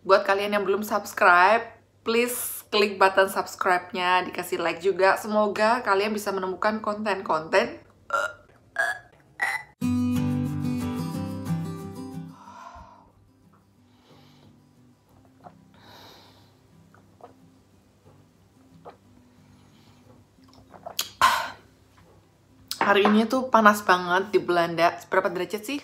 Buat kalian yang belum subscribe, please klik button subscribe-nya, dikasih like juga. Semoga kalian bisa menemukan konten-konten hari ini tuh panas banget di Belanda. Berapa derajat sih?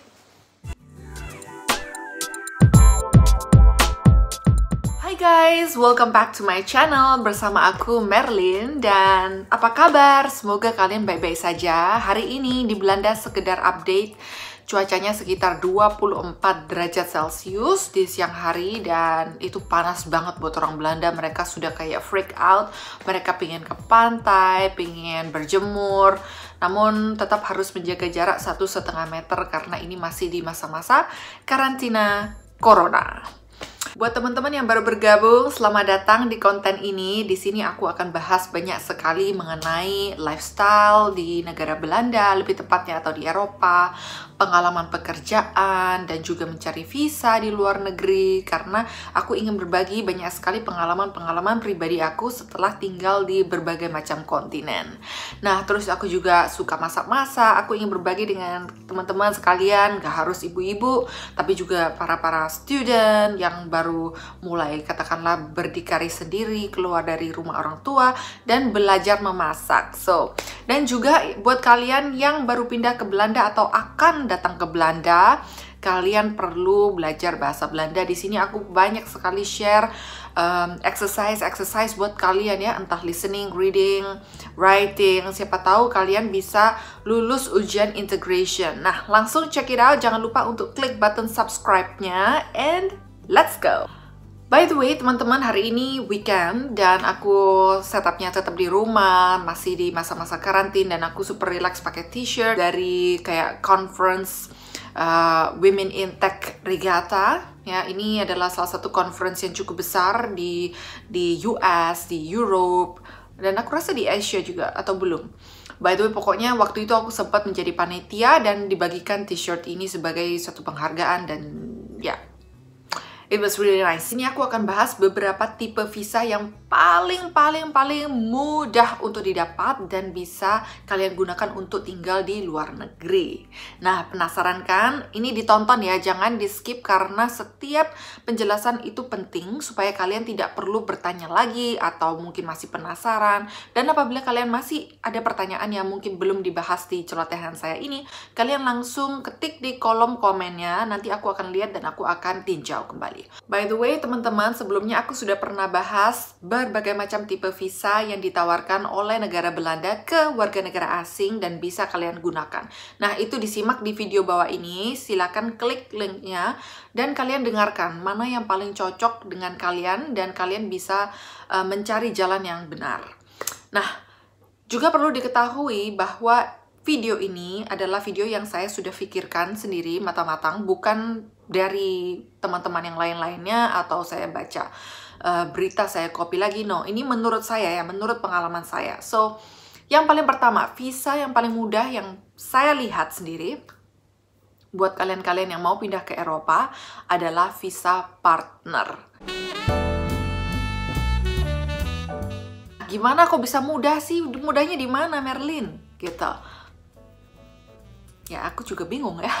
Hai guys, welcome back to my channel. Bersama aku Merlin. Dan apa kabar? Semoga kalian baik-baik saja. Hari ini di Belanda sekedar update. Cuacanya sekitar 24 derajat Celcius di siang hari. Dan itu panas banget buat orang Belanda. Mereka sudah kayak freak out. Mereka pengen ke pantai, pengen berjemur. Namun tetap harus menjaga jarak 1,5 meter karena ini masih di masa-masa karantina corona. Buat teman-teman yang baru bergabung, selamat datang di konten ini. Di sini aku akan bahas banyak sekali mengenai lifestyle di negara Belanda, lebih tepatnya atau di Eropa, pengalaman pekerjaan, dan juga mencari visa di luar negeri. Karena aku ingin berbagi banyak sekali pengalaman-pengalaman pribadi aku setelah tinggal di berbagai macam kontinen. Nah, terus aku juga suka masak-masak. Aku ingin berbagi dengan teman-teman sekalian, gak harus ibu-ibu, tapi juga para student yang baru mulai katakanlah berdikari sendiri, keluar dari rumah orang tua dan belajar memasak. Dan juga buat kalian yang baru pindah ke Belanda atau akan datang ke Belanda, kalian perlu belajar bahasa Belanda. Di sini aku banyak sekali share exercise buat kalian ya, entah listening, reading, writing. Siapa tahu kalian bisa lulus ujian integration. Nah, langsung check it out. Jangan lupa untuk klik button subscribe-nya and let's go. By the way, teman-teman, hari ini weekend dan aku setupnya tetap di rumah, masih di masa-masa karantin, dan aku super relax pakai t-shirt dari kayak conference Women in Tech Regatta. Ya, ini adalah salah satu conference yang cukup besar di US, di Europe, dan aku rasa di Asia juga, atau belum. By the way, pokoknya waktu itu aku sempat menjadi panitia dan dibagikan t-shirt ini sebagai suatu penghargaan dan ya, it was really nice. Ini aku akan bahas beberapa tipe visa yang paling mudah untuk didapat dan bisa kalian gunakan untuk tinggal di luar negeri. Nah, penasaran kan? Ini ditonton ya, jangan di skip karena setiap penjelasan itu penting supaya kalian tidak perlu bertanya lagi atau mungkin masih penasaran. Dan apabila kalian masih ada pertanyaan yang mungkin belum dibahas di celotehan saya ini, kalian langsung ketik di kolom komennya, nanti aku akan lihat dan aku akan tinjau kembali. By the way, teman-teman, sebelumnya aku sudah pernah bahas berbagai macam tipe visa yang ditawarkan oleh negara Belanda ke warga negara asing dan bisa kalian gunakan. Nah, itu disimak di video bawah ini. Silakan klik linknya dan kalian dengarkan mana yang paling cocok dengan kalian dan kalian bisa mencari jalan yang benar. Nah, juga perlu diketahui bahwa video ini adalah video yang saya sudah pikirkan sendiri matang-matang, bukan dari teman-teman yang lain-lainnya atau saya baca berita saya copy lagi. No, ini menurut saya ya, menurut pengalaman saya. So, yang paling pertama, visa yang paling mudah yang saya lihat sendiri buat kalian-kalian yang mau pindah ke Eropa adalah visa partner. Gimana kok bisa mudah sih? Mudahnya di mana, Merlin? Gitu. Ya, aku juga bingung ya.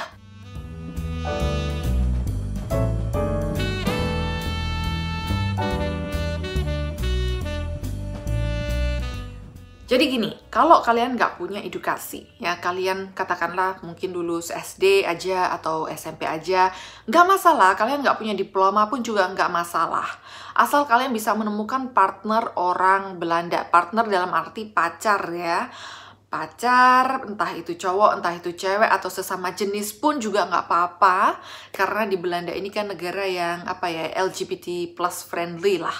Jadi gini, kalau kalian nggak punya edukasi, ya kalian katakanlah mungkin lulus SD aja atau SMP aja, nggak masalah, kalian nggak punya diploma pun juga nggak masalah. Asal kalian bisa menemukan partner orang Belanda, partner dalam arti pacar ya. Pacar, entah itu cowok, entah itu cewek, atau sesama jenis pun juga nggak apa-apa. Karena di Belanda ini kan negara yang LGBT plus friendly lah.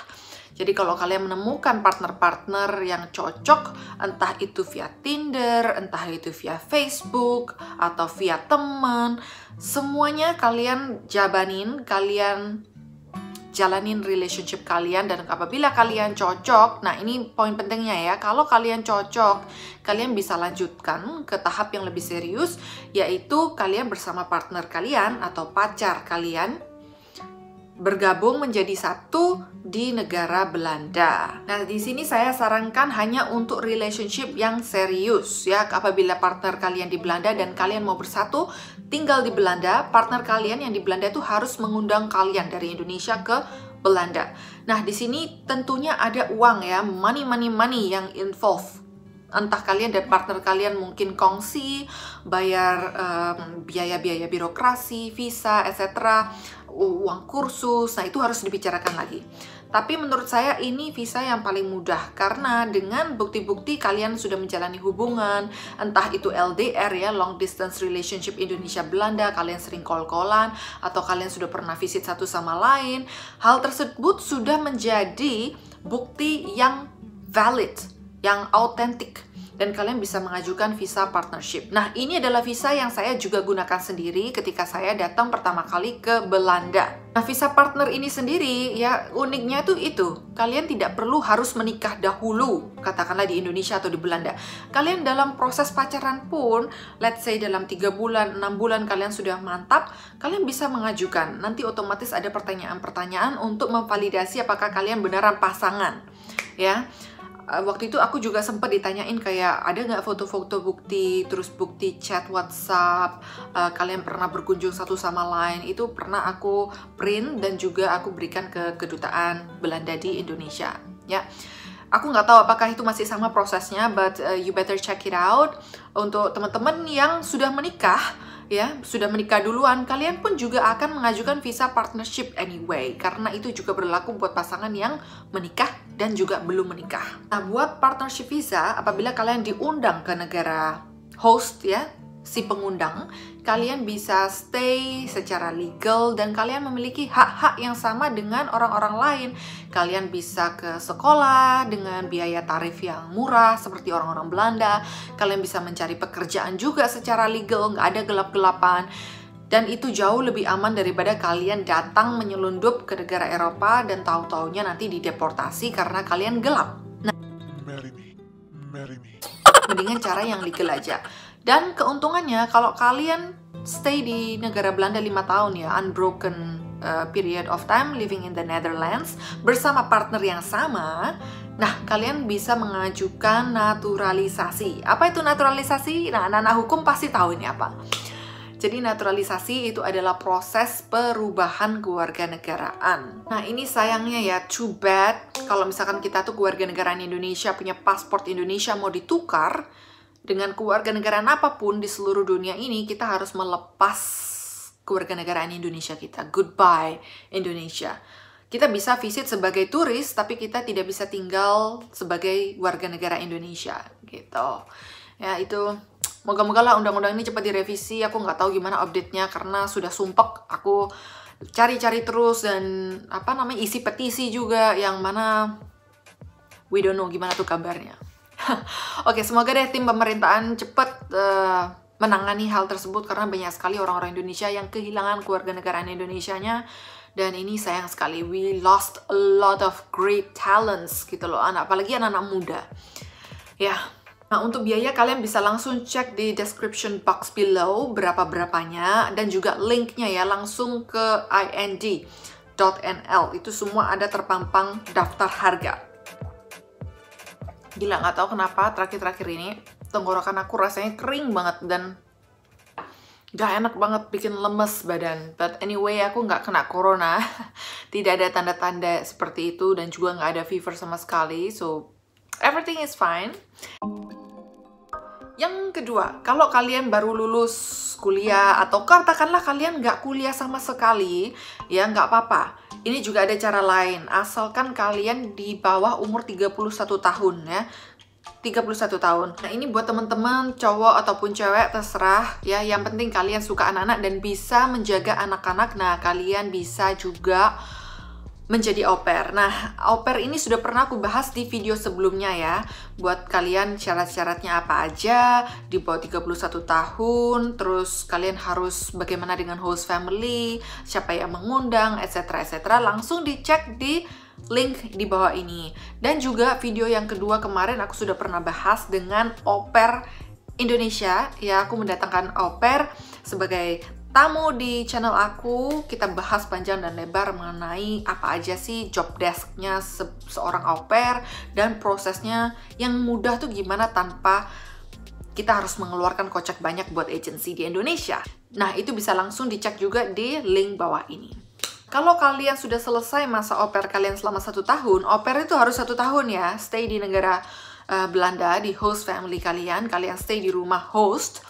Jadi kalau kalian menemukan partner-partner yang cocok, entah itu via Tinder, entah itu via Facebook, atau via teman, semuanya kalian jabanin, kalian jalanin relationship kalian, dan apabila kalian cocok, nah ini poin pentingnya ya, kalau kalian cocok, kalian bisa lanjutkan ke tahap yang lebih serius, yaitu kalian bersama partner kalian atau pacar kalian bergabung menjadi satu di negara Belanda. Nah, di sini saya sarankan hanya untuk relationship yang serius ya. Apabila partner kalian di Belanda dan kalian mau bersatu tinggal di Belanda, partner kalian yang di Belanda itu harus mengundang kalian dari Indonesia ke Belanda. Nah, di sini tentunya ada uang ya, money yang involved. Entah kalian dan partner kalian mungkin kongsi, bayar biaya-biaya birokrasi, visa, etc., uang kursus, nah itu harus dibicarakan lagi. Tapi menurut saya ini visa yang paling mudah, karena dengan bukti-bukti kalian sudah menjalani hubungan, entah itu LDR ya, long distance relationship Indonesia-Belanda, kalian sering call-callan, atau kalian sudah pernah visit satu sama lain, hal tersebut sudah menjadi bukti yang valid, yang autentik, dan kalian bisa mengajukan visa partnership. Nah, ini adalah visa yang saya juga gunakan sendiri ketika saya datang pertama kali ke Belanda. Nah, visa partner ini sendiri ya, uniknya tuh itu, kalian tidak perlu harus menikah dahulu, katakanlah di Indonesia atau di Belanda. Kalian dalam proses pacaran pun, let's say dalam 3 bulan, 6 bulan kalian sudah mantap, kalian bisa mengajukan. Nanti otomatis ada pertanyaan-pertanyaan untuk memvalidasi apakah kalian beneran pasangan. Ya, waktu itu aku juga sempat ditanyain kayak ada nggak foto-foto bukti, terus bukti chat WhatsApp, kalian pernah berkunjung satu sama lain. Itu pernah aku print dan juga aku berikan ke kedutaan Belanda di Indonesia. Ya, aku nggak tahu apakah itu masih sama prosesnya, but you better check it out. Untuk teman-teman yang sudah menikah, ya, sudah menikah duluan, kalian pun juga akan mengajukan visa partnership anyway, karena itu juga berlaku buat pasangan yang menikah dan juga belum menikah. Nah, buat partnership visa, apabila kalian diundang ke negara host ya, si pengundang, kalian bisa stay secara legal dan kalian memiliki hak-hak yang sama dengan orang-orang lain. Kalian bisa ke sekolah dengan biaya tarif yang murah seperti orang-orang Belanda. Kalian bisa mencari pekerjaan juga secara legal, nggak ada gelap-gelapan. Dan itu jauh lebih aman daripada kalian datang menyelundup ke negara Eropa dan tahu-taunya nanti dideportasi karena kalian gelap. Nah, Marry me. mendingan cara yang legal aja. Dan keuntungannya kalau kalian stay di negara Belanda 5 tahun ya, unbroken period of time living in the Netherlands bersama partner yang sama, nah kalian bisa mengajukan naturalisasi. Apa itu naturalisasi? Nah, anak-anak hukum pasti tahu ini apa. Jadi naturalisasi itu adalah proses perubahan kewarganegaraan. Nah, ini sayangnya ya, too bad kalau misalkan kita tuh kewarganegaraan Indonesia, punya paspor Indonesia mau ditukar dengan kewarganegaraan apapun di seluruh dunia ini, kita harus melepas kewarganegaraan Indonesia kita. Goodbye Indonesia. Kita bisa visit sebagai turis, tapi kita tidak bisa tinggal sebagai warga negara Indonesia gitu. Ya, itu moga-moga lah undang-undang ini cepat direvisi. Aku nggak tahu gimana update-nya karena sudah sumpek. Aku cari-cari terus dan isi petisi juga yang mana we don't know gimana tuh kabarnya. Oke, semoga deh tim pemerintahan cepat menangani hal tersebut karena banyak sekali orang-orang Indonesia yang kehilangan kewarganegaraan Indonesianya, dan ini sayang sekali. We lost a lot of great talents gitu loh, apalagi anak-anak muda. Ya. Nah, untuk biaya kalian bisa langsung cek di description box below berapa-berapanya dan juga linknya ya, langsung ke ind.nl. Itu semua ada terpampang daftar harga. Gila, nggak tahu kenapa terakhir-terakhir ini tenggorokan aku rasanya kering banget dan gak enak banget, bikin lemes badan. But anyway, aku nggak kena corona. Tidak ada tanda-tanda seperti itu dan juga nggak ada fever sama sekali. So, everything is fine. Yang kedua, kalau kalian baru lulus kuliah atau katakanlah kalian nggak kuliah sama sekali, ya nggak apa-apa. Ini juga ada cara lain, asalkan kalian di bawah umur 31 tahun ya. 31 tahun. Nah, ini buat teman-teman cowok ataupun cewek terserah ya. Yang penting kalian suka anak-anak dan bisa menjaga anak-anak. Nah, kalian bisa juga menjadi au pair. Nah, au pair ini sudah pernah aku bahas di video sebelumnya ya. Buat kalian syarat-syaratnya apa aja, di bawah 31 tahun, terus kalian harus bagaimana dengan host family, siapa yang mengundang, etc. Langsung dicek di link di bawah ini. Dan juga video yang kedua kemarin aku sudah pernah bahas dengan au pair Indonesia. Ya, aku mendatangkan au pair sebagai tamu di channel aku, kita bahas panjang dan lebar mengenai apa aja sih job desk-nya seorang au pair dan prosesnya yang mudah tuh gimana tanpa kita harus mengeluarkan kocek banyak buat agensi di Indonesia. Nah, itu bisa langsung dicek juga di link bawah ini. Kalau kalian sudah selesai masa au pair kalian selama 1 tahun, au pair itu harus 1 tahun ya, stay di negara Belanda, di host family kalian stay di rumah host.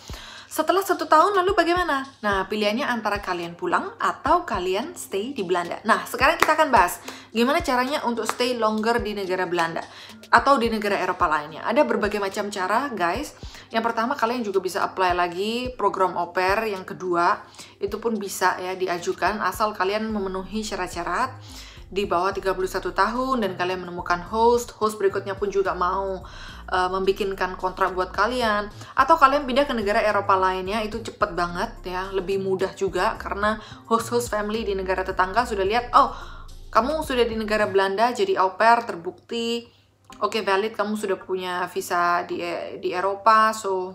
Setelah 1 tahun lalu bagaimana? Nah, pilihannya antara kalian pulang atau kalian stay di Belanda. Nah, sekarang kita akan bahas gimana caranya untuk stay longer di negara Belanda atau di negara Eropa lainnya. Ada berbagai macam cara, guys. Yang pertama, kalian juga bisa apply lagi program au pair. Yang kedua, itu pun bisa ya diajukan asal kalian memenuhi syarat-syarat di bawah 31 tahun dan kalian menemukan host berikutnya pun juga mau membikinkan kontrak buat kalian, atau kalian pindah ke negara Eropa lainnya. Itu cepet banget ya, lebih mudah juga karena host family di negara tetangga sudah lihat, oh kamu sudah di negara Belanda jadi au pair, terbukti oke, valid, kamu sudah punya visa di Eropa, so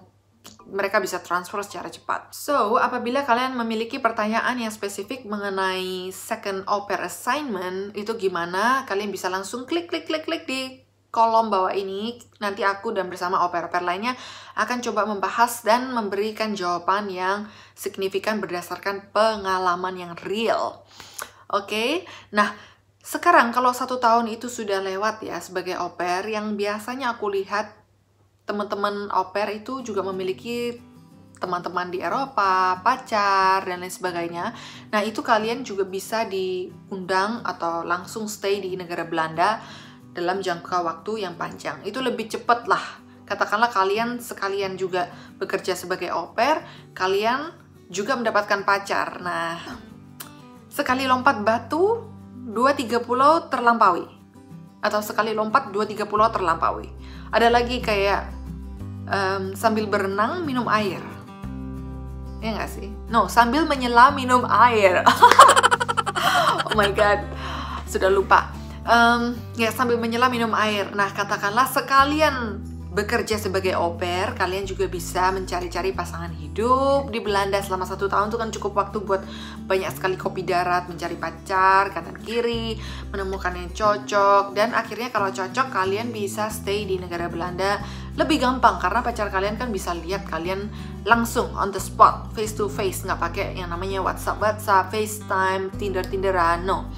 mereka bisa transfer secara cepat. So, apabila kalian memiliki pertanyaan yang spesifik mengenai second au pair assignment, itu gimana? Kalian bisa langsung klik di kolom bawah ini. Nanti aku dan bersama au pair lainnya akan coba membahas dan memberikan jawaban yang signifikan berdasarkan pengalaman yang real. Oke? Nah, sekarang kalau 1 tahun itu sudah lewat ya sebagai au pair, yang biasanya aku lihat teman-teman au pair itu juga memiliki teman-teman di Eropa, pacar, dan lain sebagainya. Nah, itu kalian juga bisa diundang atau langsung stay di negara Belanda dalam jangka waktu yang panjang. Itu lebih cepat lah. Katakanlah kalian sekalian juga bekerja sebagai au pair, kalian juga mendapatkan pacar. Nah, sekali lompat batu, 2-3 pulau terlampaui. Atau sekali lompat 2-3 pulau terlampaui. Ada lagi kayak sambil berenang minum air. Ya nggak sih? No, sambil menyelam minum air. Oh my god, sudah lupa. Ya, sambil menyelam minum air. Nah, katakanlah sekalian bekerja sebagai au pair, kalian juga bisa mencari-cari pasangan hidup di Belanda selama 1 tahun. Itu kan cukup waktu buat banyak sekali kopi darat, mencari pacar kanan kiri, menemukan yang cocok, dan akhirnya kalau cocok kalian bisa stay di negara Belanda lebih gampang karena pacar kalian kan bisa lihat kalian langsung on the spot, face to face, nggak pakai yang namanya WhatsApp, FaceTime, Tinderan, no.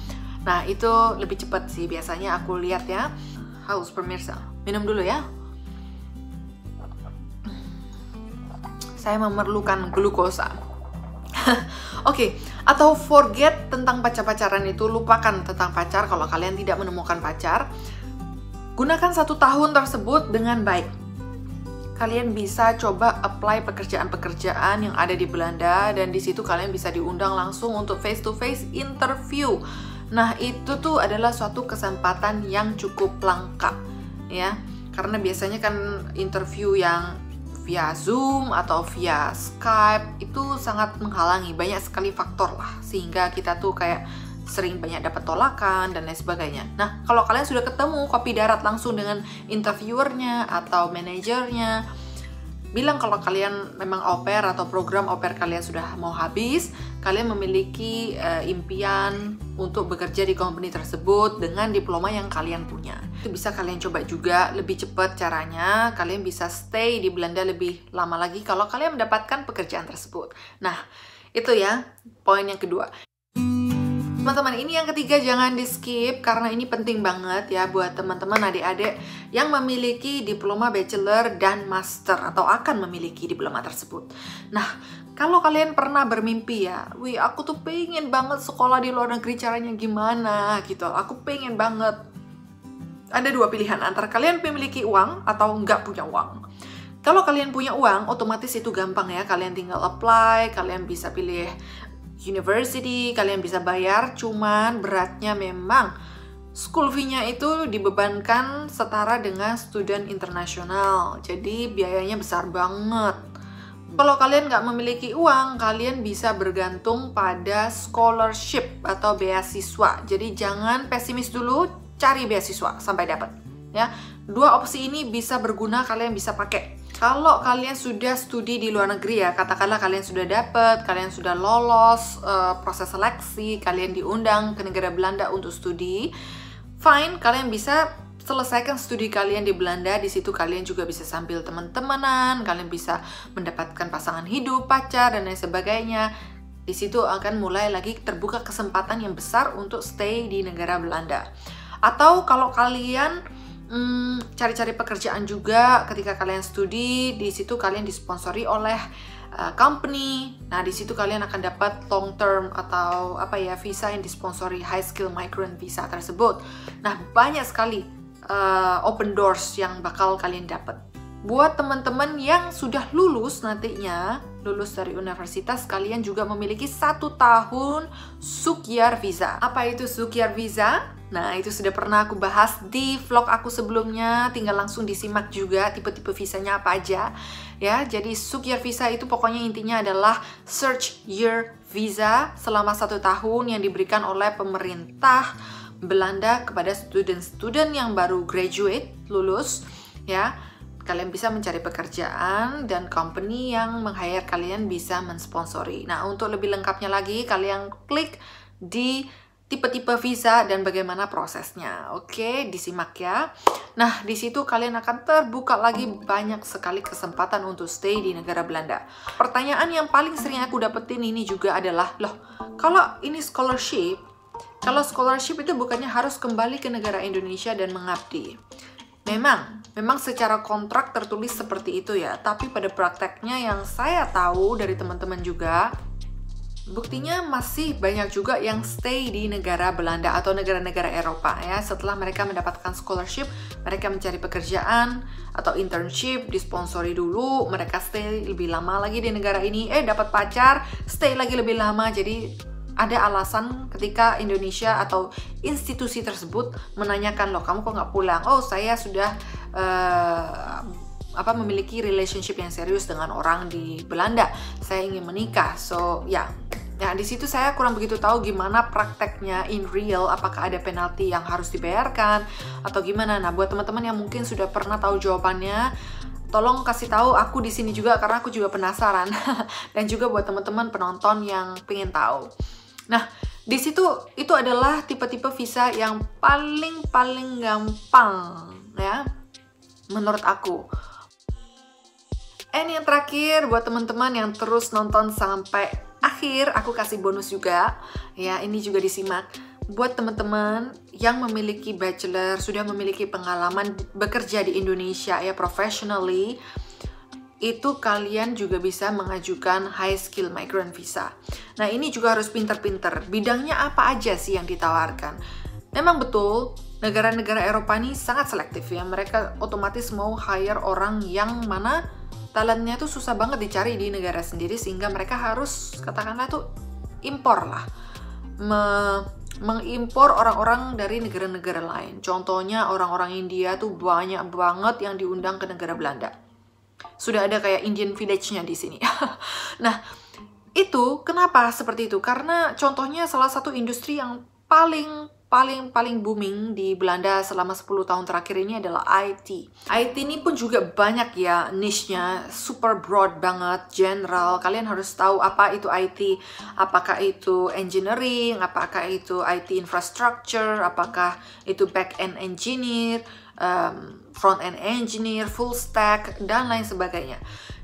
Nah, itu lebih cepat sih biasanya aku lihat ya. Haus pemirsa, minum dulu ya. Saya memerlukan glukosa. Oke, atau forget tentang pacar-pacaran itu, lupakan tentang pacar kalau kalian tidak menemukan pacar. Gunakan 1 tahun tersebut dengan baik. Kalian bisa coba apply pekerjaan-pekerjaan yang ada di Belanda dan di situ kalian bisa diundang langsung untuk face-to-face interview. Nah, itu tuh adalah suatu kesempatan yang cukup langka ya. Karena biasanya kan interview yang via Zoom atau via Skype itu sangat menghalangi, banyak sekali faktor lah sehingga kita tuh kayak sering banyak dapat tolakan dan lain sebagainya. Nah, kalau kalian sudah ketemu kopi darat langsung dengan interviewernya atau manajernya, bilang kalau kalian memang au pair atau program au pair kalian sudah mau habis, kalian memiliki impian untuk bekerja di company tersebut dengan diploma yang kalian punya. Itu bisa kalian coba juga, lebih cepat caranya. Kalian bisa stay di Belanda lebih lama lagi kalau kalian mendapatkan pekerjaan tersebut. Nah, itu ya poin yang kedua. Teman-teman, ini yang ketiga jangan di skip karena ini penting banget ya buat teman-teman adik-adik yang memiliki diploma bachelor dan master atau akan memiliki diploma tersebut. Nah, kalau kalian pernah bermimpi ya, wih aku tuh pengen banget sekolah di luar negeri, caranya gimana gitu, aku pengen banget. Ada 2 pilihan, antara kalian memiliki uang atau nggak punya uang. Kalau kalian punya uang, otomatis itu gampang ya, kalian tinggal apply, kalian bisa pilih university, kalian bisa bayar, cuman beratnya memang school fee-nya itu dibebankan setara dengan student internasional, jadi biayanya besar banget. Kalau kalian nggak memiliki uang, kalian bisa bergantung pada scholarship atau beasiswa. Jadi jangan pesimis dulu, cari beasiswa sampai dapat. Ya, 2 opsi ini bisa berguna, kalian bisa pakai. Kalau kalian sudah studi di luar negeri ya, katakanlah kalian sudah dapat, kalian sudah lolos proses seleksi, kalian diundang ke negara Belanda untuk studi, fine, kalian bisa selesaikan studi kalian di Belanda. Di situ kalian juga bisa sambil teman-temanan, kalian bisa mendapatkan pasangan hidup, pacar, dan lain sebagainya. Di situ akan mulai lagi terbuka kesempatan yang besar untuk stay di negara Belanda. Atau kalau kalian cari-cari pekerjaan juga ketika kalian studi, di situ kalian disponsori oleh company. Nah, di situ kalian akan dapat long term atau visa yang disponsori high skill migrant visa tersebut. Nah, banyak sekali open doors yang bakal kalian dapat. Buat teman-teman yang sudah lulus nantinya, lulus dari universitas, kalian juga memiliki 1 tahun Sukyar Visa. Apa itu Sukyar Visa? Nah, itu sudah pernah aku bahas di vlog aku sebelumnya, tinggal langsung disimak juga tipe-tipe visanya apa aja. Ya, jadi Sukyar Visa itu pokoknya intinya adalah search year visa selama 1 tahun yang diberikan oleh pemerintah Belanda kepada student-student yang baru graduate, lulus, ya. Kalian bisa mencari pekerjaan dan company yang meng-hire kalian bisa mensponsori. Nah, untuk lebih lengkapnya lagi, kalian klik di tipe-tipe visa dan bagaimana prosesnya. Oke, disimak ya. Nah, di situ kalian akan terbuka lagi banyak sekali kesempatan untuk stay di negara Belanda. Pertanyaan yang paling sering aku dapetin ini juga adalah, loh, kalau ini scholarship, kalau scholarship itu bukannya harus kembali ke negara Indonesia dan mengabdi. Memang secara kontrak tertulis seperti itu ya, tapi pada prakteknya yang saya tahu dari teman-teman juga, buktinya masih banyak juga yang stay di negara Belanda atau negara-negara Eropa ya. Setelah mereka mendapatkan scholarship, mereka mencari pekerjaan atau internship, disponsori dulu, mereka stay lebih lama lagi di negara ini, dapat pacar, stay lagi lebih lama. Jadi ada alasan ketika Indonesia atau institusi tersebut menanyakan, loh kamu kok nggak pulang? Oh, saya sudah memiliki relationship yang serius dengan orang di Belanda. Saya ingin menikah. So ya, di situ saya kurang begitu tahu gimana prakteknya in real. Apakah ada penalti yang harus dibayarkan atau gimana? Nah, buat teman-teman yang mungkin sudah pernah tahu jawabannya, tolong kasih tahu aku di sini juga karena aku juga penasaran. Dan juga buat teman-teman penonton yang pengen tahu. Nah, di situ itu adalah tipe-tipe visa yang paling gampang ya, menurut aku. And yang terakhir buat teman-teman yang terus nonton sampai akhir, aku kasih bonus juga. Ya, ini juga disimak. Buat teman-teman yang memiliki bachelor, sudah memiliki pengalaman bekerja di Indonesia ya professionally, itu kalian juga bisa mengajukan high skill migrant visa. Nah, ini juga harus pinter-pinter. Bidangnya apa aja sih yang ditawarkan? Memang betul, negara-negara Eropa ini sangat selektif ya. Mereka otomatis mau hire orang yang mana talentnya tuh susah banget dicari di negara sendiri, sehingga mereka harus, katakanlah tuh, impor lah. Mengimpor orang-orang dari negara-negara lain. Contohnya orang-orang India tuh banyak banget yang diundang ke negara Belanda. Sudah ada kayak Indian village-nya di sini. Nah, itu kenapa seperti itu? Karena contohnya salah satu industri yang paling booming di Belanda selama 10 tahun terakhir ini adalah IT. IT ini pun juga banyak ya niche-nya, super broad banget, general. Kalian harus tahu apa itu IT, apakah itu engineering, apakah itu IT infrastructure, apakah itu back-end engineer, front-end engineer, full stack, dan lain sebagainya.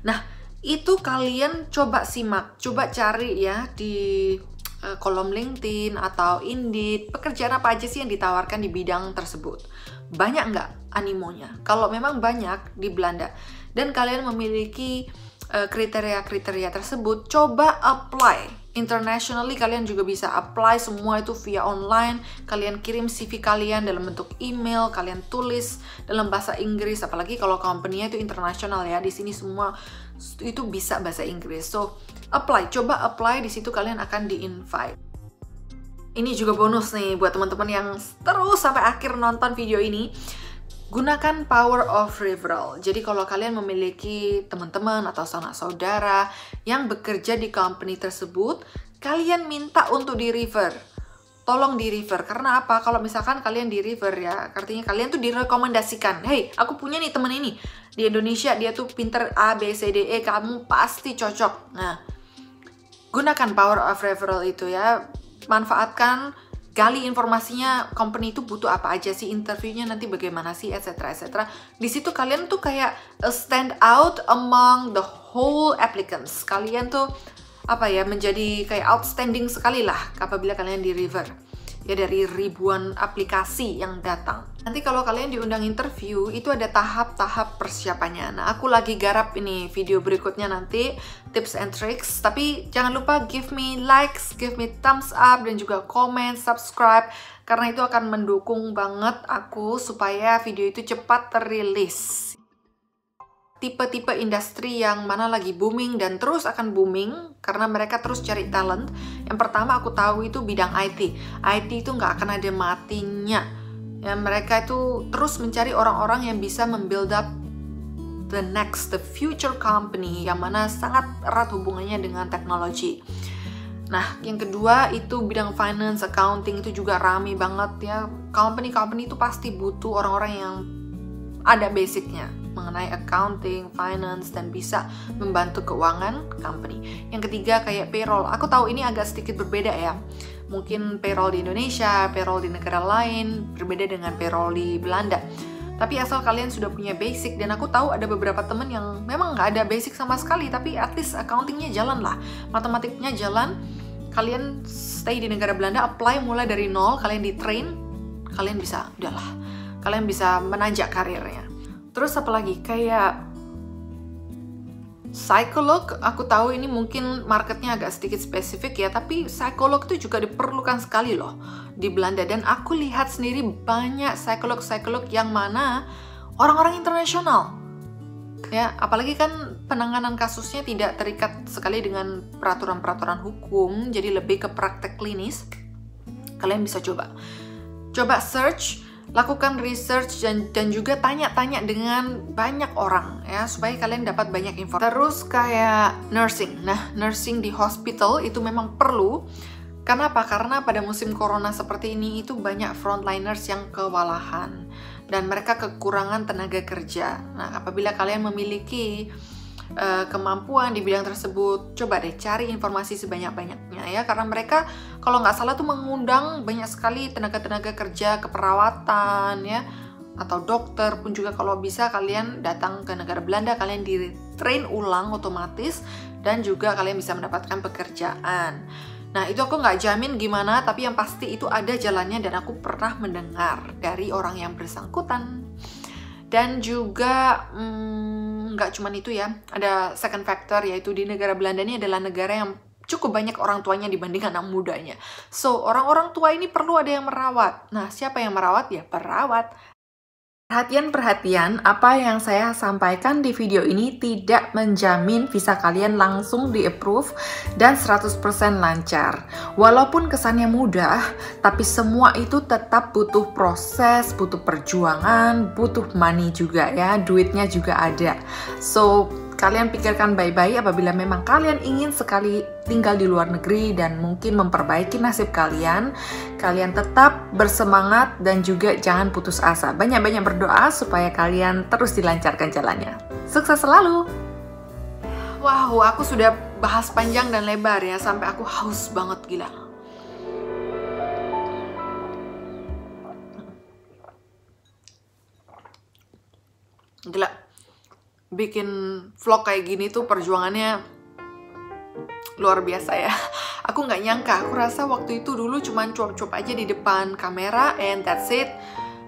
Nah, itu kalian coba simak, coba cari ya di kolom LinkedIn atau Indeed, pekerjaan apa aja sih yang ditawarkan di bidang tersebut. Banyak nggak animonya? Kalau memang banyak di Belanda, dan kalian memiliki kriteria-kriteria tersebut, coba apply. Internationally kalian juga bisa apply, semua itu via online. Kalian kirim CV kalian dalam bentuk email, kalian tulis dalam bahasa Inggris, apalagi kalau company-nya itu internasional ya. Di sini semua itu bisa bahasa Inggris. So, coba apply, di situ kalian akan di-invite. Ini juga bonus nih buat teman-teman yang terus sampai akhir nonton video ini. Gunakan power of referral. Jadi kalau kalian memiliki teman-teman atau sanak saudara yang bekerja di company tersebut, kalian minta untuk di-refer. tolong di refer. Karena apa? Kalau misalkan kalian di refer ya, artinya kalian tuh direkomendasikan. Hey, aku punya nih temen ini di Indonesia, dia tuh pinter A, B, C, D, E, kamu pasti cocok. Nah, gunakan power of referral itu ya. Manfaatkan, gali informasinya, company itu butuh apa aja sih, interviewnya nanti bagaimana sih, etc. etc. Di situ kalian tuh kayak stand out among the whole applicants. Kalian tuh apa ya, menjadi kayak outstanding sekali lah apabila kalian di refer ya dari ribuan aplikasi yang datang. Nanti kalau kalian diundang interview itu ada tahap-tahap persiapannya. Nah, aku lagi garap ini video berikutnya nanti, tips and tricks. Tapi jangan lupa give me likes, give me thumbs up, dan juga comment, subscribe, karena itu akan mendukung banget aku supaya video itu cepat terilis. Tipe-tipe industri yang mana lagi booming dan terus akan booming karena mereka terus cari talent. Yang pertama aku tahu itu bidang IT. IT itu nggak akan ada matinya. Ya, mereka itu terus mencari orang-orang yang bisa membuild up the future company yang mana sangat erat hubungannya dengan teknologi. Nah, yang kedua itu bidang finance, accounting itu juga rame banget ya. Company itu pasti butuh orang-orang yang ada basicnya mengenai accounting, finance, dan bisa membantu keuangan company. Yang ketiga kayak payroll. Aku tahu ini agak sedikit berbeda ya. Mungkin payroll di Indonesia, payroll di negara lain, berbeda dengan payroll di Belanda. Tapi asal kalian sudah punya basic, dan aku tahu ada beberapa temen yang memang nggak ada basic sama sekali, tapi at least accountingnya jalan lah, matematiknya jalan. Kalian stay di negara Belanda, apply mulai dari nol, kalian di train, kalian bisa, udahlah, kalian bisa menanjak karirnya. Terus apa lagi? Kayak psikolog, aku tahu ini mungkin marketnya agak sedikit spesifik ya, tapi psikolog itu juga diperlukan sekali loh di Belanda. Dan aku lihat sendiri banyak psikolog-psikolog yang mana orang-orang internasional. Ya, apalagi kan penanganan kasusnya tidak terikat sekali dengan peraturan-peraturan hukum, jadi lebih ke praktek klinis. Kalian bisa coba search, lakukan research, dan juga tanya-tanya dengan banyak orang ya, supaya kalian dapat banyak info. Terus kayak nursing. Nah, nursing di hospital itu memang perlu. Karena apa? Karena pada musim corona seperti ini itu banyak frontliners yang kewalahan dan mereka kekurangan tenaga kerja. Nah, apabila kalian memiliki kemampuan di bidang tersebut, coba deh cari informasi sebanyak-banyaknya ya, karena mereka kalau nggak salah tuh mengundang banyak sekali tenaga-tenaga kerja keperawatan ya, atau dokter pun juga. Kalau bisa kalian datang ke negara Belanda, kalian di train ulang otomatis, dan juga kalian bisa mendapatkan pekerjaan. Nah, itu aku nggak jamin gimana, tapi yang pasti itu ada jalannya, dan aku pernah mendengar dari orang yang bersangkutan. Dan juga nggak cuma itu ya, ada second factor, yaitu di negara Belanda ini adalah negara yang cukup banyak orang tuanya dibanding anak mudanya. So, orang-orang tua ini perlu ada yang merawat. Nah, siapa yang merawat? Ya, perawat. Perhatian, apa yang saya sampaikan di video ini tidak menjamin visa kalian langsung di-approve dan 100% lancar. Walaupun kesannya mudah, tapi semua itu tetap butuh proses, butuh perjuangan, butuh money juga ya, duitnya juga ada. So, kalian pikirkan baik-baik apabila memang kalian ingin sekali tinggal di luar negeri dan mungkin memperbaiki nasib kalian. Kalian tetap bersemangat dan juga jangan putus asa. Banyak-banyak berdoa supaya kalian terus dilancarkan jalannya. Sukses selalu! Wow, aku sudah bahas panjang dan lebar ya, sampai aku haus banget, gila. Gila. Bikin vlog kayak gini tuh perjuangannya luar biasa ya. Aku nggak nyangka, aku rasa waktu itu dulu cuman cuap-cuap aja di depan kamera and that's it.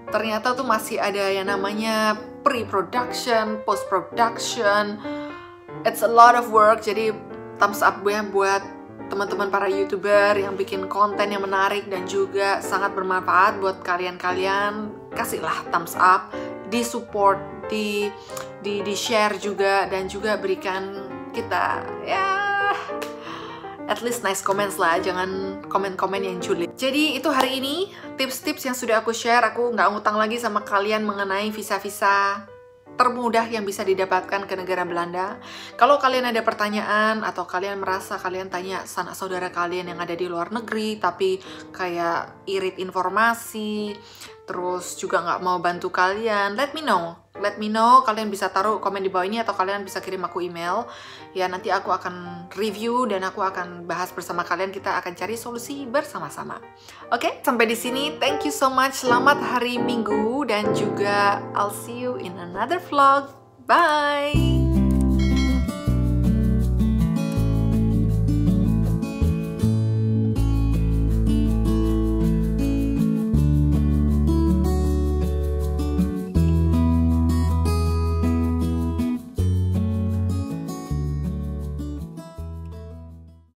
Ternyata tuh masih ada yang namanya pre-production, post-production. It's a lot of work, jadi thumbs up ya buat teman-teman para YouTuber yang bikin konten yang menarik dan juga sangat bermanfaat buat kalian-kalian. Kasihlah thumbs up, di-support, di-share juga, dan juga berikan kita ya at least nice comments lah, jangan komen-komen yang julid. Jadi itu hari ini tips-tips yang sudah aku share. Aku nggak ngutang lagi sama kalian mengenai visa-visa termudah yang bisa didapatkan ke negara Belanda. Kalau kalian ada pertanyaan atau kalian merasa kalian tanya sanak saudara kalian yang ada di luar negeri tapi kayak irit informasi, terus juga nggak mau bantu kalian, let me know. Kalian bisa taruh komen di bawah ini atau kalian bisa kirim aku email. Ya, nanti aku akan review dan aku akan bahas bersama kalian. Kita akan cari solusi bersama-sama. Oke, sampai di sini. Thank you so much. Selamat hari Minggu dan juga I'll see you in another vlog. Bye.